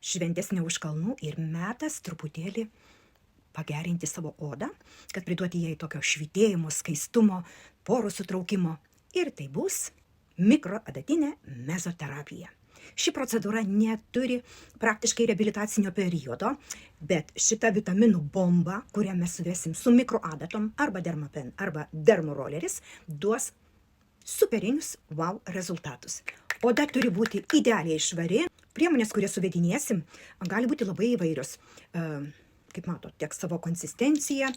šventės ne už kalnų ir metas truputėlį pagerinti savo odą, kad priduoti jai tokio švytėjimo, skaistumo, porų sutraukimo. Ir tai bus mikroadatinė mezoterapija. Ši procedūra neturi praktiškai reabilitacinio periodo, bet šita vitaminų bomba, kurią mes suvesim su mikroadatom arba dermapen arba dermoroleris, duos superinius wow rezultatus. Oda turi būti idealiai švari. Priemonės, kurias suvedinėsim, gali būti labai įvairios. Kaip matot, tiek savo konsistencija,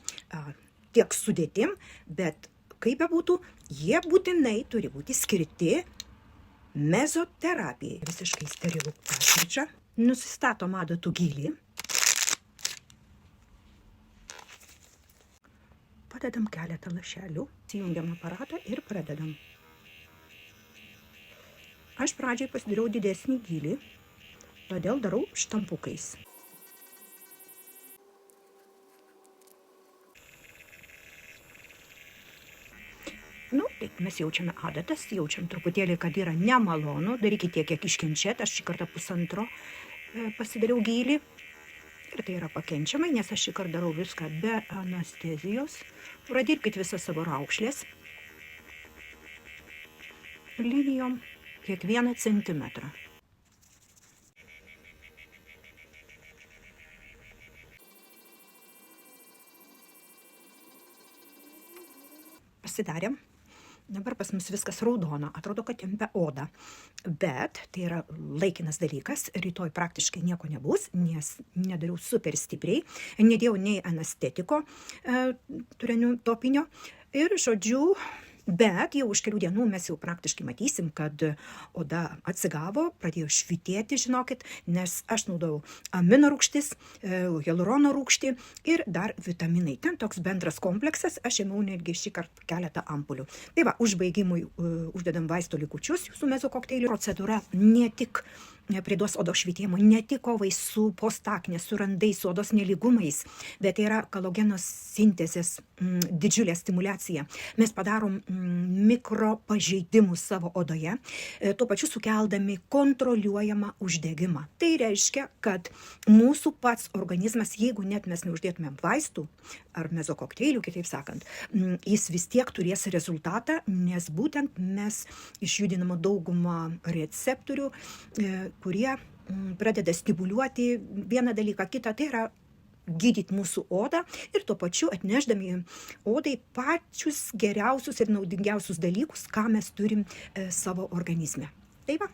tiek sudėtim, bet kaip bebūtų, jie būtinai turi būti skirti mezoterapijai. Visiškai sterilų paskirčia. Nusistatom adatų gylį. Padedam keletą lašelių. Įjungiam aparatą ir pradedam. Aš pradžiai pasidariau didesnį gylį, todėl darau štampukais. Taip, mes jaučiame adatas, jaučiam truputėlį, kad yra nemalonu, darykite tiek, kiek iškenčiat, aš šį kartą 1,5 pasidariau gylį ir tai yra pakenčiamai, nes aš šį kartą darau viską be anestezijos. Pradirbkite visą savo raukšlės linijom kiekvieną centimetrą. Pasidarėm. Dabar pas mus viskas raudona, atrodo, kad tempia odą, bet tai yra laikinas dalykas, rytoj praktiškai nieko nebus, nes nedariau super stipriai, nedėjau nei anestetiko turinių topinio ir žodžiu, bet jau už kelių dienų mes jau praktiškai matysim, kad oda atsigavo, pradėjo švytėti, žinokit, nes aš naudojau amino rūgštis, hialurono rūgštį ir dar vitaminai. Ten toks bendras kompleksas, aš ėmiau netgi šį kartą keletą ampulių. Tai va, užbaigimui uždedam vaisto likučius jūsų mezokokteilių. Procedūra ne tik priduos odos švytėjimo, ne tik kovai su postakne, su randais, su odos nelygumais, bet tai yra kolageno sintezės didžiulė stimulacija. Mes padarom mikropažeidimus savo odoje, tuo pačiu sukeldami kontroliuojamą uždegimą. Tai reiškia, kad mūsų pats organizmas, jeigu net mes neuždėtumėm vaistų ar mezokokteilių, kitaip sakant, jis vis tiek turės rezultatą, nes būtent mes išjudiname daugumą receptorių, kurie pradeda stimuliuoti vieną dalyką, kitą, tai yra gydyti mūsų odą ir tuo pačiu atnešdami odai pačius geriausius ir naudingiausius dalykus, ką mes turim savo organizme. Tai va.